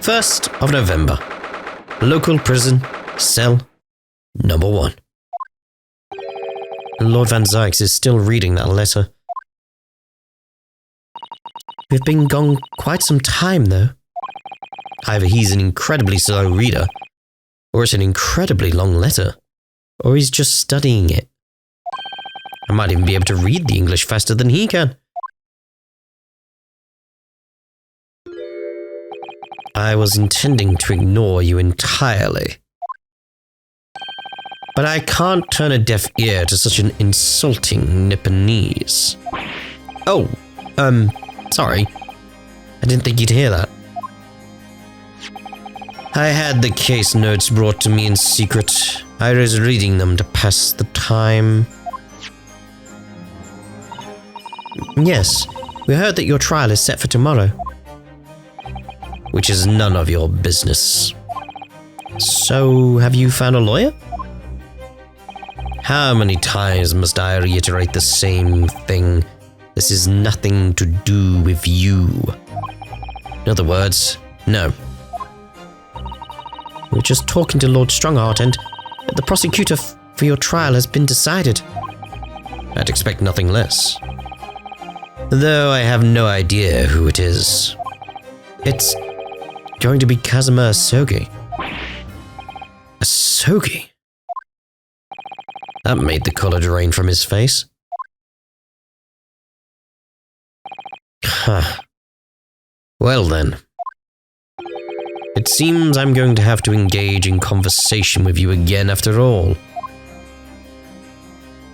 1st of November. Local prison, cell number 1. Lord Van Zykes is still reading that letter. We've been gone quite some time, though. Either he's an incredibly slow reader, or it's an incredibly long letter, or he's just studying it. I might even be able to read the English faster than he can. I was intending to ignore you entirely. But I can't turn a deaf ear to such an insulting Nipponese. Oh, sorry. I didn't think you'd hear that. I had the case notes brought to me in secret. I was reading them to pass the time. Yes, we heard that your trial is set for tomorrow. Which is none of your business. So, have you found a lawyer? How many times must I reiterate the same thing? This is nothing to do with you. In other words, no. We're just talking to Lord Strongheart and the prosecutor for your trial has been decided. I'd expect nothing less. Though I have no idea who it is. It's going to be Kazuma Asogi. Asogi? That made the color drain from his face. Huh. Well then. It seems I'm going to have to engage in conversation with you again after all.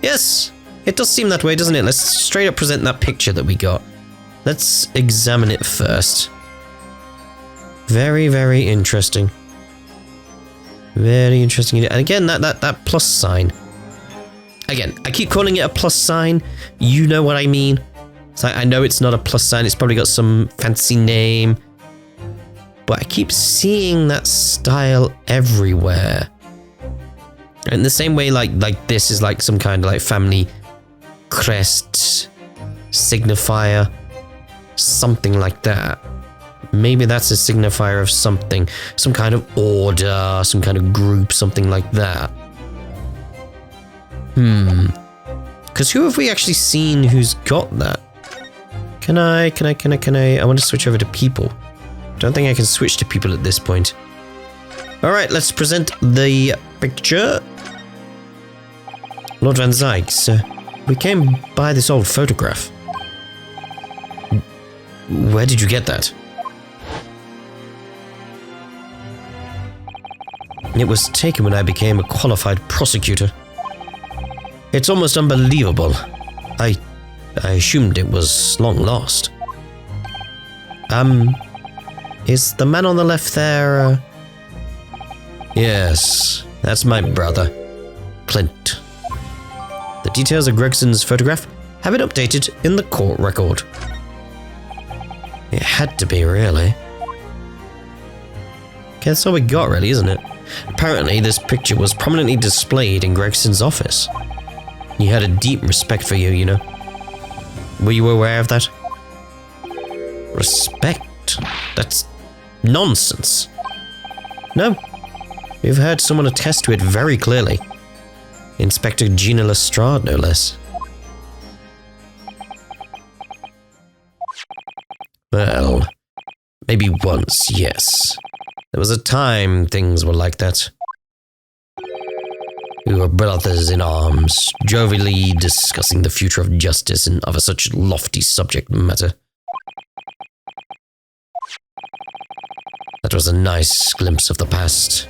Yes, it does seem that way, doesn't it? Let's straight up present that picture that we got. Let's examine it first. Very, very interesting. Very interesting. And again, that plus sign. Again, I keep calling it a plus sign. You know what I mean. So I know it's not a plus sign. It's probably got some fancy name. But I keep seeing that style everywhere. In the same way, like this is like some kind of like family crest signifier. Something like that. Maybe that's a signifier of something. Some kind of order, some kind of group, something like that. Because who have we actually seen who's got that? Can I want to switch over to people. Don't think I can switch to people at this point. Alright, let's present the picture. Lord Van Zykes, we came by this old photograph. Where did you get that? It was taken when I became a qualified prosecutor. It's almost unbelievable. I assumed it was long lost. Is the man on the left there, Yes, that's my brother, Clint. The details of Gregson's photograph have been updated in the court record. It had to be, really. Okay, that's all we got, really, isn't it? Apparently, this picture was prominently displayed in Gregson's office. He had a deep respect for you, you know. Were you aware of that? Respect? That's nonsense. No. We've heard someone attest to it very clearly. Inspector Gina Lestrade, no less. Well, maybe once, yes. There was a time things were like that. We were brothers in arms, jovially discussing the future of justice and other such lofty subject matter. That was a nice glimpse of the past.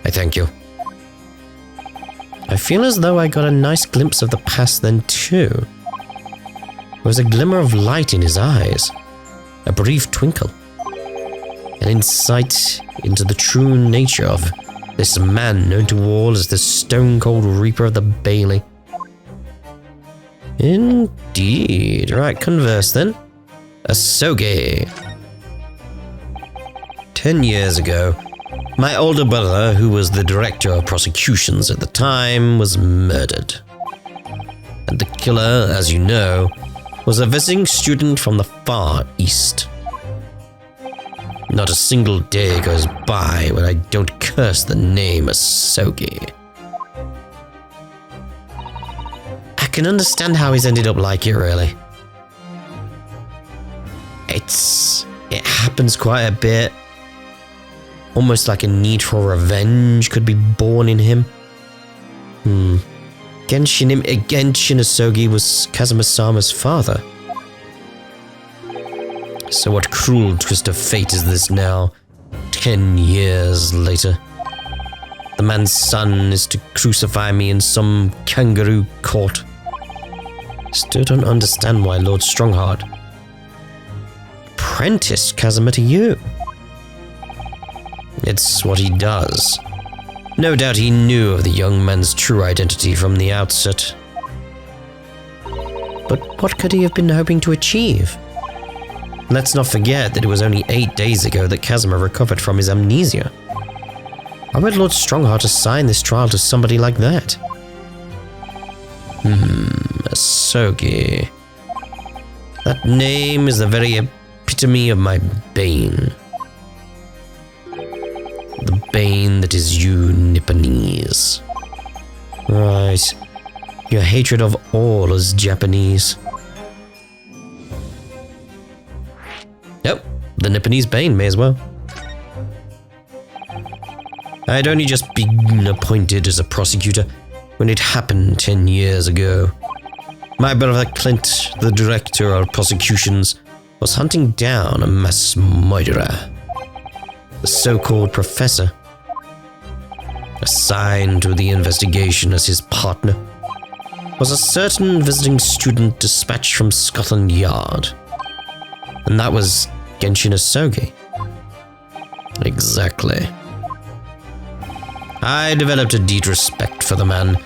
I thank you. I feel as though I got a nice glimpse of the past then too. There was a glimmer of light in his eyes, a brief twinkle, an insight into the true nature of this man known to all as the stone-cold reaper of the Bailey. Indeed. Right, converse then. Asogi. 10 years ago, my older brother, who was the director of prosecutions at the time, was murdered. And the killer, as you know, was a visiting student from the Far East. Not a single day goes by when I don't curse the name Asogi. I can understand how he's ended up like it, really. It happens quite a bit. Almost like a need for revenge could be born in him. Genshin Asogi was Kazuma-sama's father. So what cruel twist of fate is this now, 10 years later? The man's son is to crucify me in some kangaroo court. Still don't understand why Lord Strongheart apprenticed Kazuma to you. It's what he does. No doubt he knew of the young man's true identity from the outset. But what could he have been hoping to achieve? Let's not forget that it was only 8 days ago that Kazuma recovered from his amnesia. Why would Lord Strongheart assign this trial to somebody like that? Asogi. That name is the very epitome of my bane. The bane that is you, Nipponese. Right. Your hatred of all is Japanese. Yep, the Nipponese bane may as well. I'd only just been appointed as a prosecutor when it happened 10 years ago. My brother Clint, the director of prosecutions, was hunting down a mass murderer. The so-called professor, assigned to the investigation as his partner, was a certain visiting student dispatched from Scotland Yard. And that was Genshin Asogi. Exactly. I developed a deep respect for the man.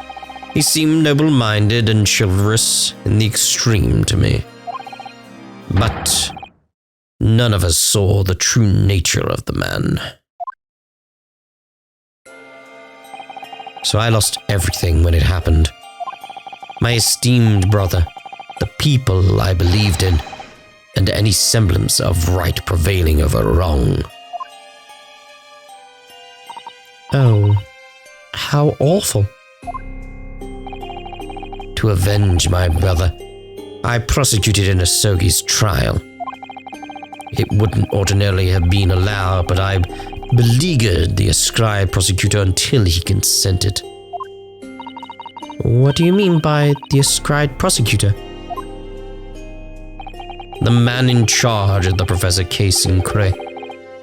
He seemed noble-minded and chivalrous in the extreme to me. But none of us saw the true nature of the man. So I lost everything when it happened. My esteemed brother, the people I believed in, and any semblance of right prevailing over wrong. Oh, how awful. To avenge my brother, I prosecuted in Asogi's trial. It wouldn't ordinarily have been allowed, but I beleaguered the ascribed prosecutor until he consented. What do you mean by the ascribed prosecutor? The man in charge of the Professor case in Cray,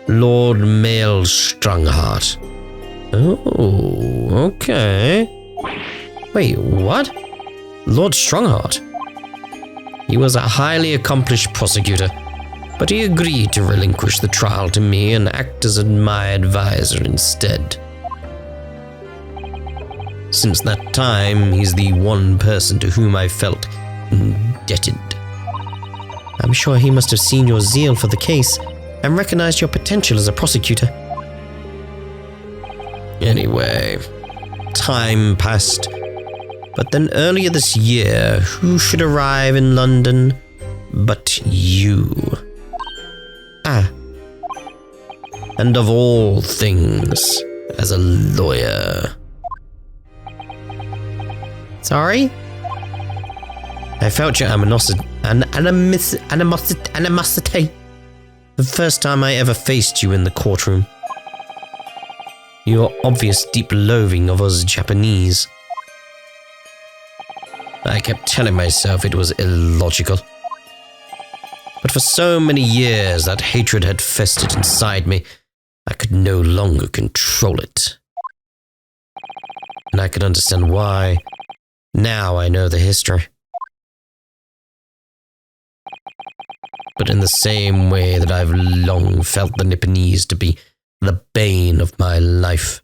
Lord Mael Strongheart. Oh, okay. Wait, what? Lord Strongheart? He was a highly accomplished prosecutor, but he agreed to relinquish the trial to me and act as my advisor instead. Since that time, he's the one person to whom I felt indebted. I'm sure he must have seen your zeal for the case and recognized your potential as a prosecutor. Anyway, time passed. But then earlier this year, who should arrive in London but you? Ah. And of all things, as a lawyer. Sorry? I felt your animosity the first time I ever faced you in the courtroom. Your obvious deep loathing of us Japanese. I kept telling myself it was illogical. But for so many years that hatred had festered inside me, I could no longer control it. And I could understand why. Now I know the history. But in the same way that I've long felt the Nipponese to be the bane of my life,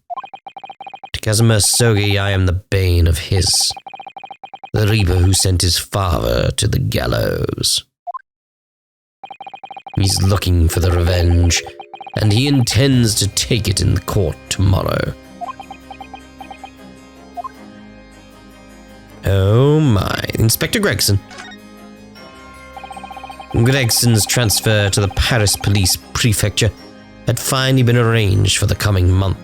to Kazuma Asogi I am the bane of his. The reaper who sent his father to the gallows. He's looking for the revenge, and he intends to take it in the court tomorrow. Oh my, Inspector Gregson. Gregson's transfer to the Paris Police Prefecture had finally been arranged for the coming month.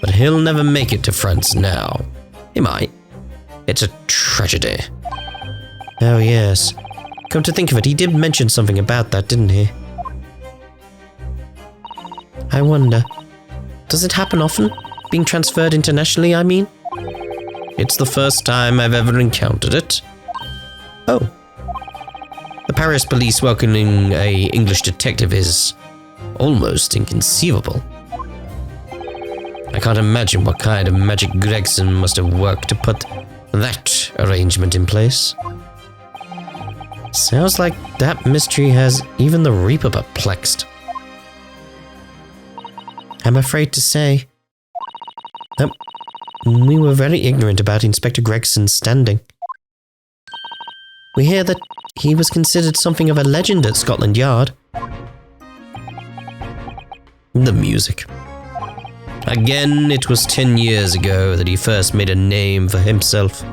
But he'll never make it to France now. He might. It's a tragedy. Oh yes. Come to think of it, he did mention something about that, didn't he? I wonder, does it happen often? Being transferred internationally, I mean? It's the first time I've ever encountered it. Oh. The Paris police welcoming an English detective is almost inconceivable. I can't imagine what kind of magic Gregson must have worked to put that arrangement in place. Sounds like that mystery has even the Reaper perplexed. I'm afraid to say that we were very ignorant about Inspector Gregson's standing. We hear that he was considered something of a legend at Scotland Yard. The music. Again, it was 10 years ago that he first made a name for himself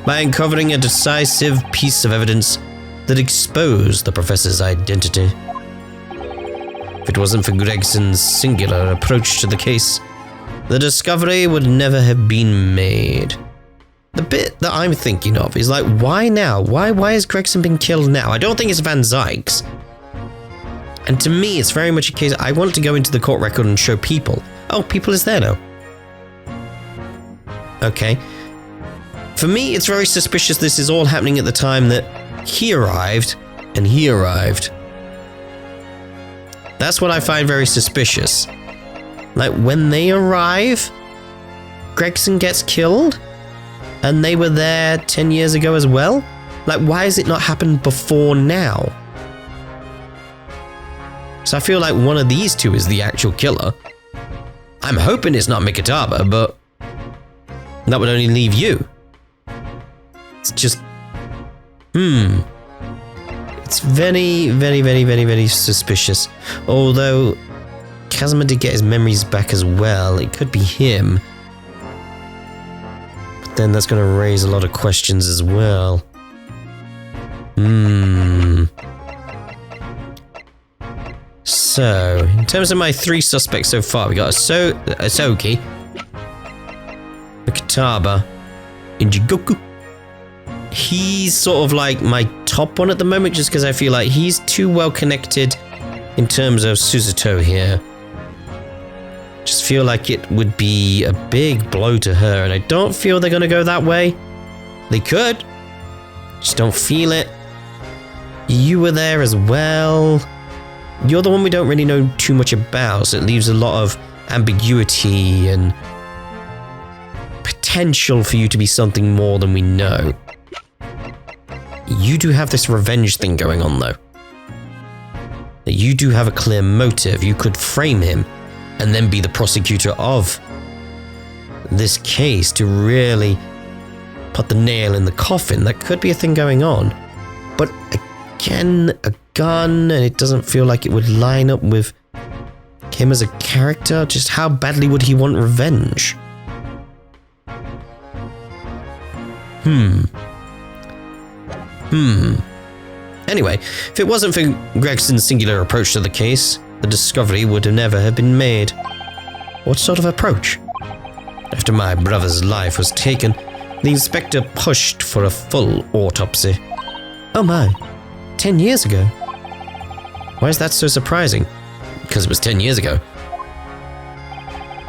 by uncovering a decisive piece of evidence that exposed the professor's identity. If it wasn't for Gregson's singular approach to the case, the discovery would never have been made. The bit that I'm thinking of is like, why now? Why has Gregson been killed now? I don't think it's Van Zykes. And to me, it's very much a case, I want to go into the court record and show people. Oh, people is there now. Okay. For me, it's very suspicious this is all happening at the time that he arrived, and he arrived. That's what I find very suspicious. Like, when they arrive, Gregson gets killed, and they were there 10 years ago as well? Like, why has it not happened before now? So I feel like one of these two is the actual killer. I'm hoping it's not Mikitaba, but that would only leave you. It's just... It's very, very, very, very, very suspicious. Although, Kazuma did get his memories back as well. It could be him. But then that's going to raise a lot of questions as well. So, in terms of my 3 suspects so far, we got Asoki, Mikitaba, and Jigoku. He's sort of like my top one at the moment, just because I feel like he's too well connected in terms of Suzuto here. Just feel like it would be a big blow to her, and I don't feel they're going to go that way. They could. Just don't feel it. You were there as well. You're the one we don't really know too much about, so it leaves a lot of ambiguity and potential for you to be something more than we know. You do have this revenge thing going on, though. You do have a clear motive. You could frame him and then be the prosecutor of this case to really put the nail in the coffin. That could be a thing going on. But again, a gun, and it doesn't feel like it would line up with him as a character. Just how badly would he want revenge? Anyway, if it wasn't for Gregson's singular approach to the case, the discovery would never have been made. What sort of approach? After my brother's life was taken, the inspector pushed for a full autopsy. Oh my, 10 years ago? Why is that so surprising? Because it was 10 years ago.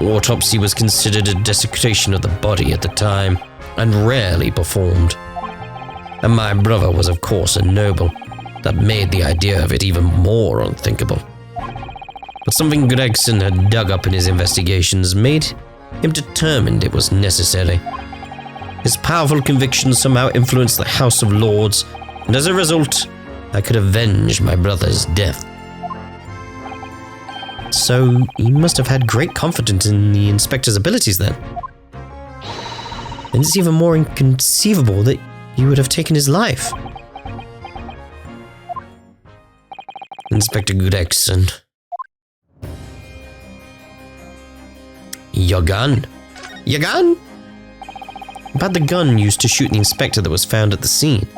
Autopsy was considered a desecration of the body at the time, and rarely performed. And my brother was of course a noble. That made the idea of it even more unthinkable. But something Gregson had dug up in his investigations made him determined it was necessary. His powerful convictions somehow influenced the House of Lords, and as a result, I could avenge my brother's death. So, he must have had great confidence in the inspector's abilities then. And it's even more inconceivable that you would have taken his life. Inspector Gregson. Your gun? Your gun? About the gun used to shoot the inspector that was found at the scene.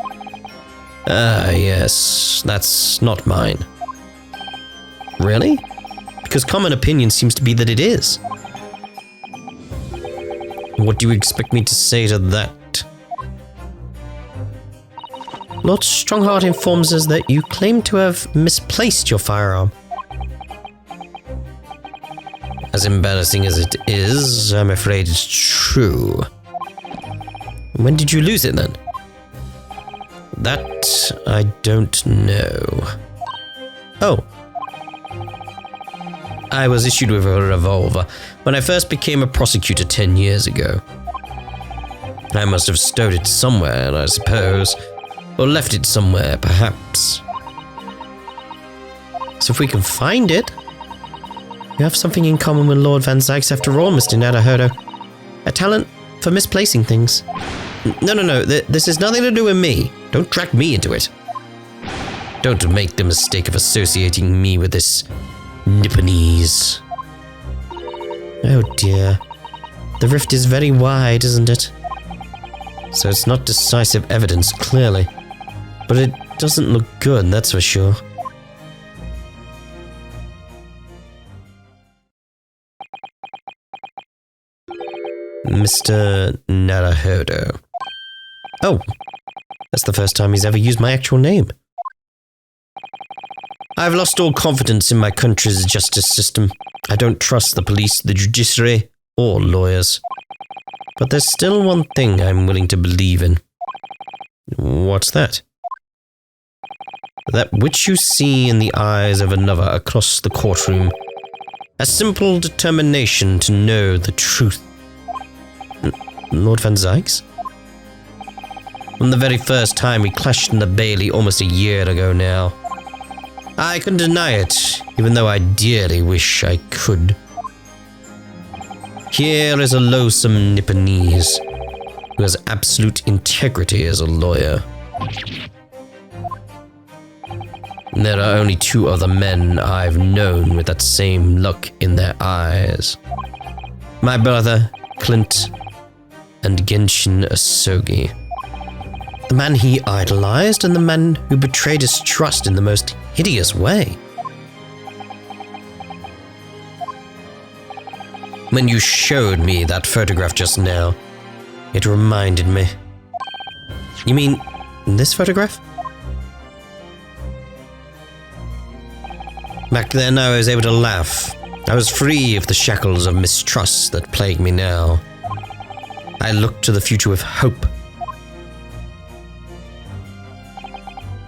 Ah, yes, that's not mine. Really? Because common opinion seems to be that it is. What do you expect me to say to that? Lord Strongheart informs us that you claim to have misplaced your firearm. As embarrassing as it is, I'm afraid it's true. When did you lose it then? That I don't know. Oh. I was issued with a revolver when I first became a prosecutor 10 years ago. I must have stowed it somewhere, I suppose. Or left it somewhere, perhaps. So if we can find it... You have something in common with Lord Van Zykes after all, Mr. Nadahodo. A talent for misplacing things. No. This has nothing to do with me. Don't drag me into it. Don't make the mistake of associating me with this Nipponese. Oh dear. The rift is very wide, isn't it? So it's not decisive evidence, clearly. But it doesn't look good, that's for sure. Mr. Nadahodo. Oh, that's the first time he's ever used my actual name. I've lost all confidence in my country's justice system. I don't trust the police, the judiciary, or lawyers. But there's still one thing I'm willing to believe in. What's that? That which you see in the eyes of another across the courtroom. A simple determination to know the truth. Lord Van Zykes? From the very first time we clashed in the Bailey almost a year ago now. I couldn't deny it, even though I dearly wish I could. Here is a loathsome Nipponese who has absolute integrity as a lawyer. There are only two other men I've known with that same look in their eyes. My brother, Clint, and Genshin Asogi. The man he idolized and the man who betrayed his trust in the most hideous way. When you showed me that photograph just now, it reminded me. You mean this photograph? Back then I was able to laugh. I was free of the shackles of mistrust that plague me now. I looked to the future with hope.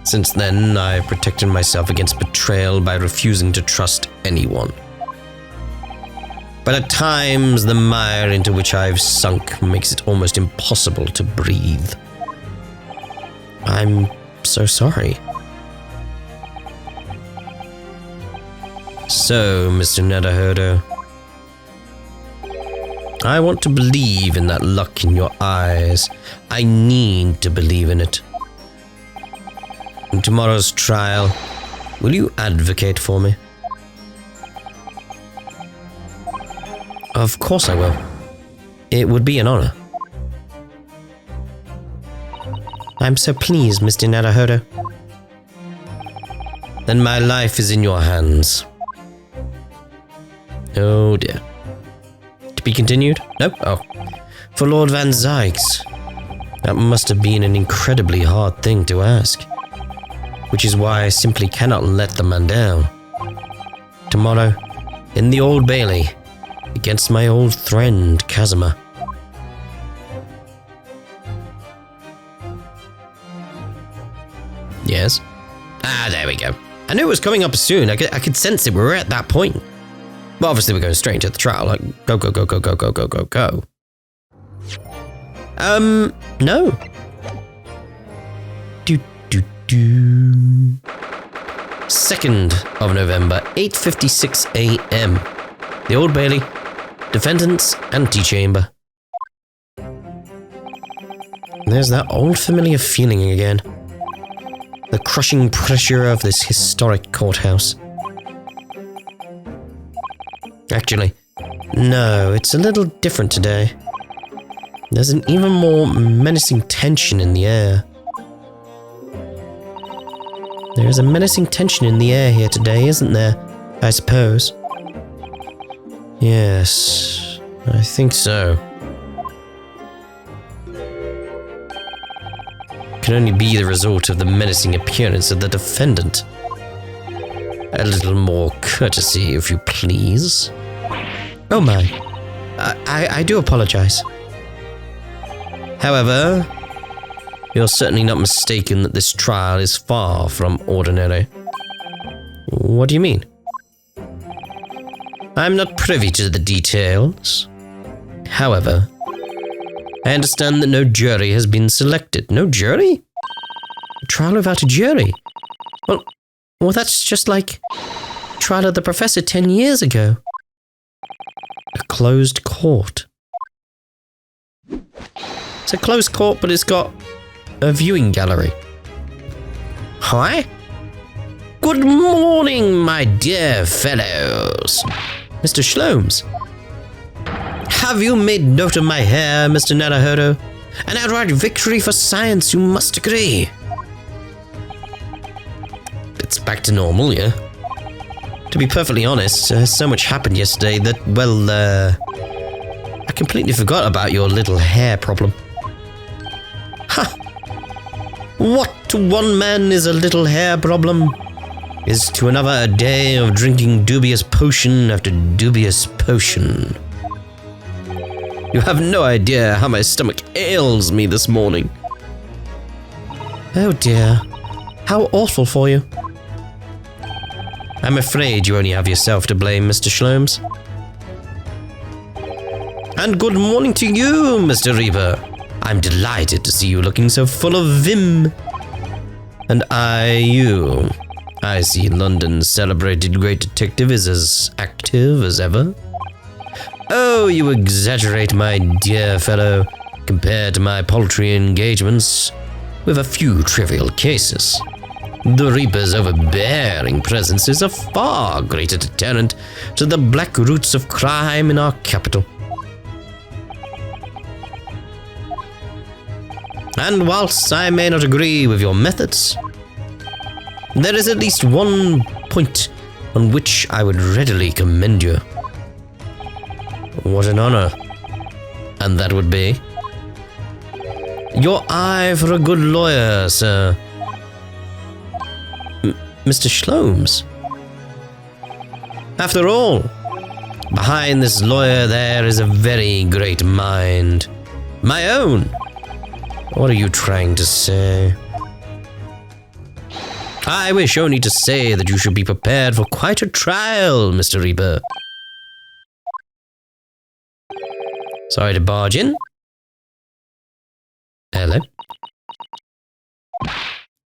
Since then, I've protected myself against betrayal by refusing to trust anyone. But at times, the mire into which I've sunk makes it almost impossible to breathe. I'm so sorry. So, Mr. Nadahodo, I want to believe in that look in your eyes. I need to believe in it. In tomorrow's trial, will you advocate for me? Of course I will. It would be an honor. I'm so pleased, Mr. Nadahodo. Then my life is in your hands. Oh dear. To be continued? Nope. Oh. For Lord Van Zykes. That must have been an incredibly hard thing to ask. Which is why I simply cannot let the man down. Tomorrow, in the Old Bailey, against my old friend, Kazuma. Yes? Ah, there we go. I knew it was coming up soon. I could sense it. We were at that point. But obviously we're going straight into the trial. Like, go. No. Do. 2nd of November, 8:56 a.m. The Old Bailey, Defendant's Antechamber. There's that old familiar feeling again. The crushing pressure of this historic courthouse. Actually, no, it's a little different today. There's an even more menacing tension in the air. There is a menacing tension in the air here today, isn't there? I suppose. Yes, I think so. Can only be the result of the menacing appearance of the defendant. A little more courtesy, if you please. Oh my. I do apologize. However, you're certainly not mistaken that this trial is far from ordinary. What do you mean? I'm not privy to the details. However, I understand that no jury has been selected. No jury? A trial without a jury? Well, that's just like the trial of the professor 10 years ago. A closed court. It's a closed court, but it's got a viewing gallery. Hi? Good morning, my dear fellows. Mr. Shlomes. Have you made note of my hair, Mr. Naruhodo? An outright victory for science, you must agree. It's back to normal, yeah? To be perfectly honest, so much happened yesterday that, well, I completely forgot about your little hair problem. Ha! What to one man is a little hair problem is to another a day of drinking dubious potion after dubious potion. You have no idea how my stomach ails me this morning. Oh dear. How awful for you. I'm afraid you only have yourself to blame, Mr. Shlomes. And good morning to you, Mr. Reaper. I'm delighted to see you looking so full of vim. And I see London's celebrated great detective is as active as ever. Oh, you exaggerate, my dear fellow, compared to my paltry engagements with a few trivial cases. The Reaper's overbearing presence is a far greater deterrent to the black roots of crime in our capital. And whilst I may not agree with your methods, there is at least one point on which I would readily commend you. What an honor. And that would be? Your eye for a good lawyer, sir. Mr. Shlomes. After all, behind this lawyer there is a very great mind. My own. What are you trying to say? I wish only to say that you should be prepared for quite a trial, Mr. Reaper. Sorry to barge in. Hello?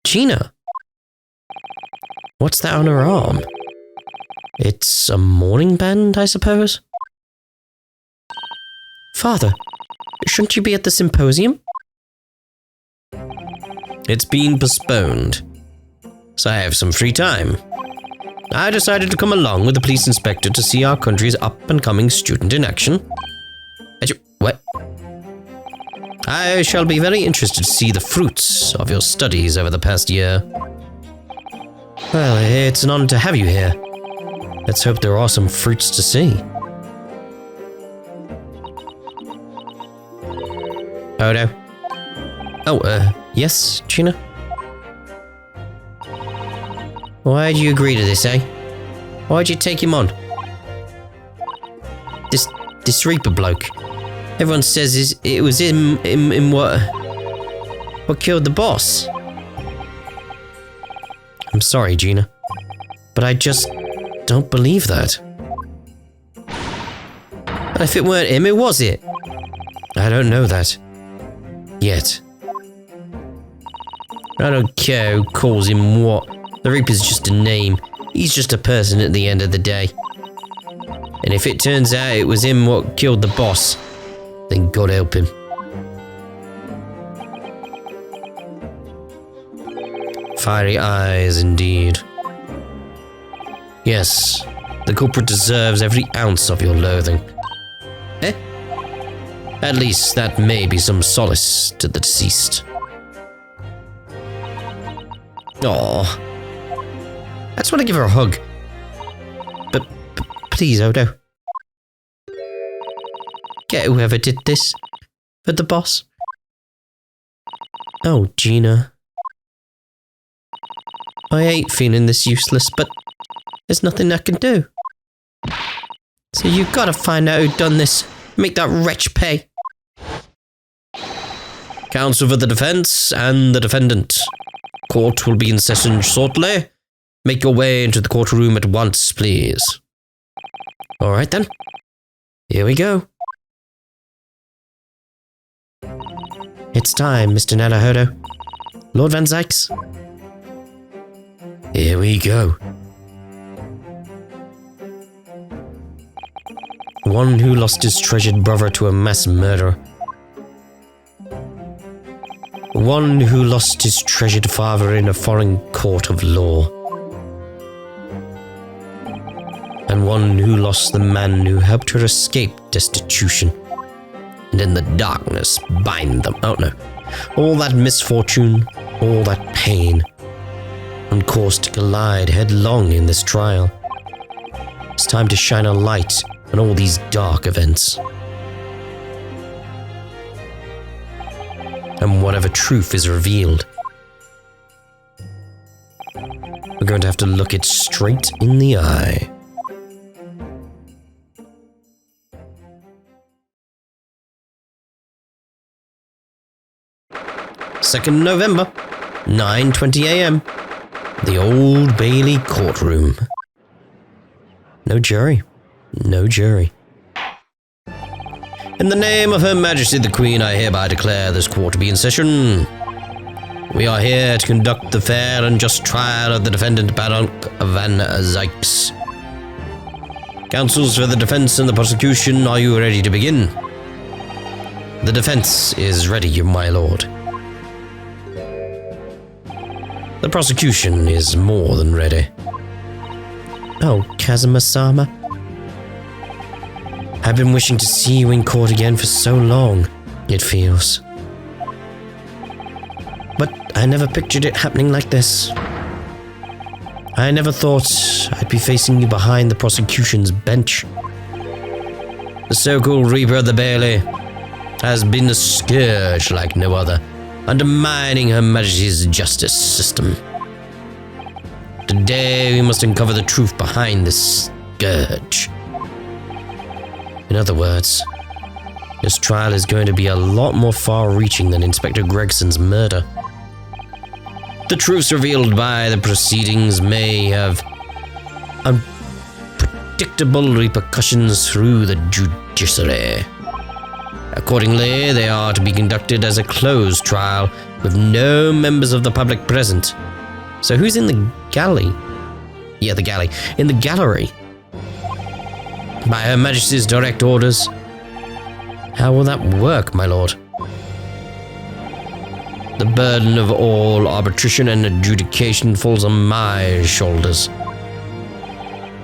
Gina. What's that on her arm? It's a mourning band, I suppose? Father, shouldn't you be at the symposium? It's been postponed, so I have some free time. I decided to come along with the police inspector to see our country's up-and-coming student in action. What? I shall be very interested to see the fruits of your studies over the past year. Well, it's an honor to have you here. Let's hope there are some fruits to see. Odo? Oh, yes, Gina? Why'd you agree to this, eh? Why'd you take him on? This Reaper bloke. Everyone says it was him what killed the boss. I'm sorry, Gina, but I just don't believe that. And if it weren't him, who was it? I don't know that. Yet. I don't care who calls him what. The Reaper's just a name. He's just a person at the end of the day. And if it turns out it was him what killed the boss, then God help him. Fiery eyes, indeed. Yes, the culprit deserves every ounce of your loathing. Eh? At least that may be some solace to the deceased. Aww. I just want to give her a hug. please, Odo. Get whoever did this. For the boss. Oh, Gina. I hate feeling this useless, but there's nothing I can do. So you gotta find out who done this. Make that wretch pay. Counsel for the defense and the defendant. Court will be in session shortly. Make your way into the courtroom at once, please. Alright then. Here we go. It's time, Mr. Naruhodo. Lord Van Zykes. Here we go. One who lost his treasured brother to a mass murder. One who lost his treasured father in a foreign court of law. And one who lost the man who helped her escape destitution. And in the darkness bind them. Oh no. All that misfortune, all that pain. On course to collide headlong in this trial. It's time to shine a light on all these dark events. And whatever truth is revealed, we're going to have to look it straight in the eye. November 2nd, 9:20 a.m. The Old Bailey Courtroom. No jury. No jury. In the name of Her Majesty the Queen, I hereby declare this court to be in session. We are here to conduct the fair and just trial of the defendant Baron Van Zykes. Counsels for the defense and the prosecution, are you ready to begin? The defense is ready, my lord. The prosecution is more than ready. Oh, Kazuma-sama. I've been wishing to see you in court again for so long, it feels. But I never pictured it happening like this. I never thought I'd be facing you behind the prosecution's bench. The so-called Reaper of the Bailey has been a scourge like no other, undermining Her Majesty's justice system. Today we must uncover the truth behind this scourge. In other words, this trial is going to be a lot more far-reaching than Inspector Gregson's murder. The truths revealed by the proceedings may have unpredictable repercussions through the judiciary. Accordingly, they are to be conducted as a closed trial with no members of the public present. So who's in the galley? Yeah, the galley. In the gallery. By Her Majesty's direct orders. How will that work, my lord? The burden of all arbitration and adjudication falls on my shoulders.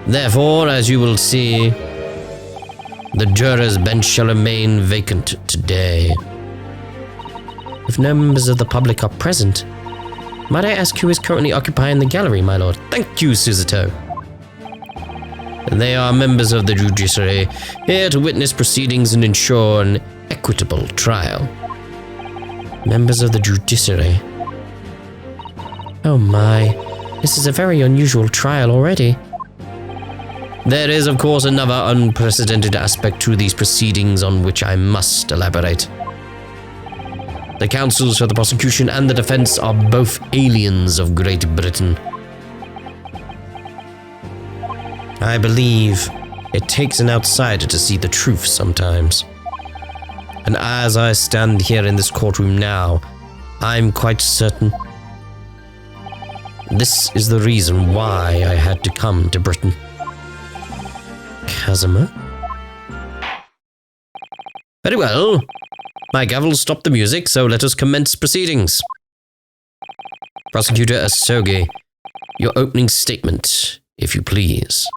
Therefore, as you will see, the juror's bench shall remain vacant today. If no members of the public are present, might I ask who is currently occupying the gallery, my lord? Thank you, Suzuto. They are members of the judiciary, here to witness proceedings and ensure an equitable trial. Members of the judiciary. Oh my, this is a very unusual trial already. There is, of course, another unprecedented aspect to these proceedings on which I must elaborate. The counsels for the prosecution and the defense are both aliens of Great Britain. I believe it takes an outsider to see the truth sometimes. And as I stand here in this courtroom now, I'm quite certain this is the reason why I had to come to Britain. Kazuma? Very well. My gavel stopped the music, so let us commence proceedings. Prosecutor Asogi, your opening statement, if you please.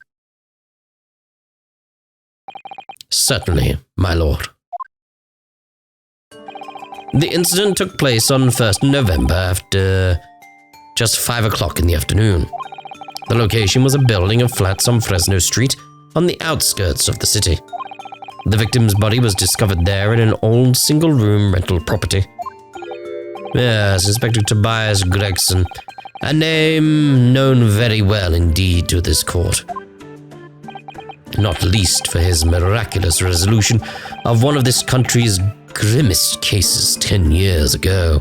Certainly, my lord. The incident took place on 1st November after just 5 o'clock in the afternoon. The location was a building of flats on Fresno Street, on the outskirts of the city. The victim's body was discovered there in an old single-room rental property. Yes, Inspector Tobias Gregson, a name known very well indeed to this court. Not least for his miraculous resolution of one of this country's grimmest cases 10 years ago.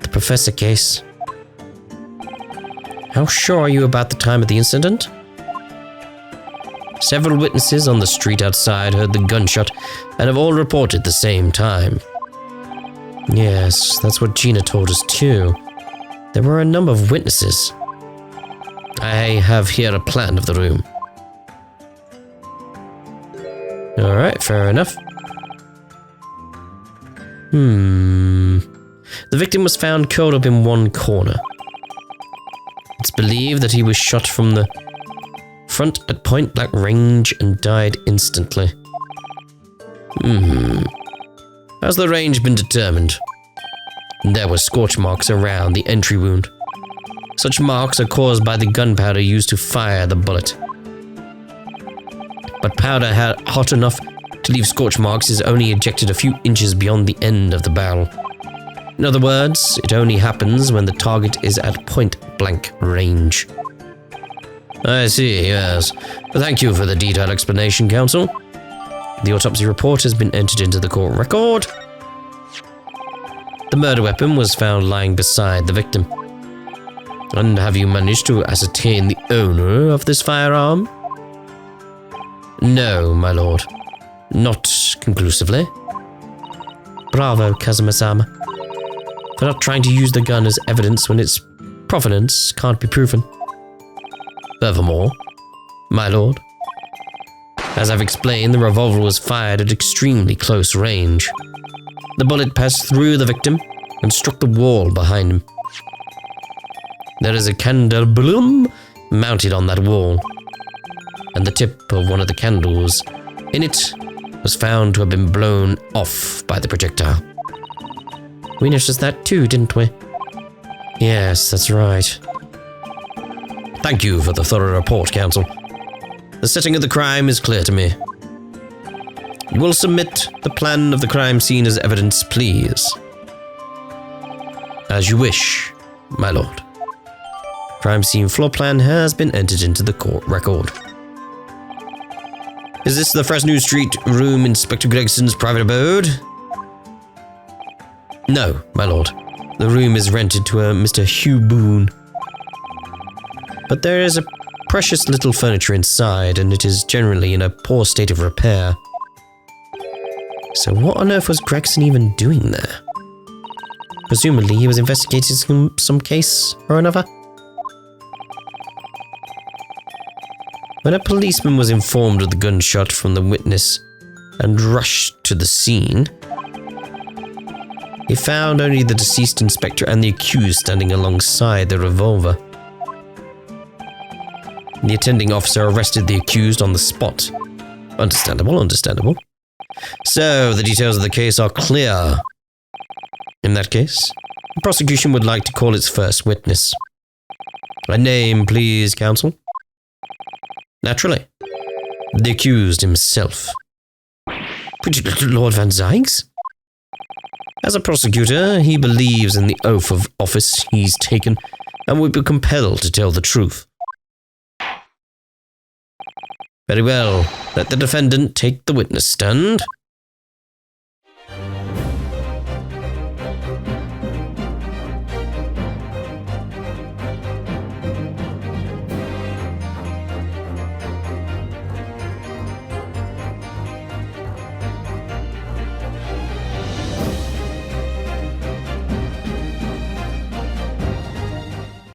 The Professor case. How sure are you about the time of the incident? Several witnesses on the street outside heard the gunshot and have all reported the same time. Yes, that's what Gina told us too. There were a number of witnesses. I have here a plan of the room. Alright, fair enough. The victim was found curled up in one corner. It's believed that he was shot from the front at point-blank range and died instantly. Has the range been determined? There were scorch marks around the entry wound. Such marks are caused by the gunpowder used to fire the bullet. But powder hot enough to leave scorch marks is only ejected a few inches beyond the end of the barrel. In other words, it only happens when the target is at point-blank range. I see, yes. Thank you for the detailed explanation, Counsel. The autopsy report has been entered into the court record. The murder weapon was found lying beside the victim. And have you managed to ascertain the owner of this firearm? No, my lord. Not conclusively. Bravo, Kazuma-sama. For not trying to use the gun as evidence when its provenance can't be proven. Furthermore, my lord, as I've explained, the revolver was fired at extremely close range. The bullet passed through the victim and struck the wall behind him. There is a candelabrum mounted on that wall, and the tip of one of the candles in it was found to have been blown off by the projectile. We noticed that too, didn't we? Yes, that's right. Thank you for the thorough report, Counsel. The setting of the crime is clear to me. You will submit the plan of the crime scene as evidence, please. As you wish, my lord. Crime scene floor plan has been entered into the court record. Is this the Fresno Street room Inspector Gregson's private abode? No, my lord. The room is rented to a Mr. Hugh Boone. But there is a precious little furniture inside, and it is generally in a poor state of repair. So what on earth was Gregson even doing there? Presumably he was investigating some case or another? When a policeman was informed of the gunshot from the witness and rushed to the scene, he found only the deceased inspector and the accused standing alongside the revolver. The attending officer arrested the accused on the spot. Understandable, understandable. So, the details of the case are clear. In that case, the prosecution would like to call its first witness. A name, please, counsel. Naturally. The accused himself. Lord Van Zykes? As a prosecutor, he believes in the oath of office he's taken and would be compelled to tell the truth. Very well, let the defendant take the witness stand.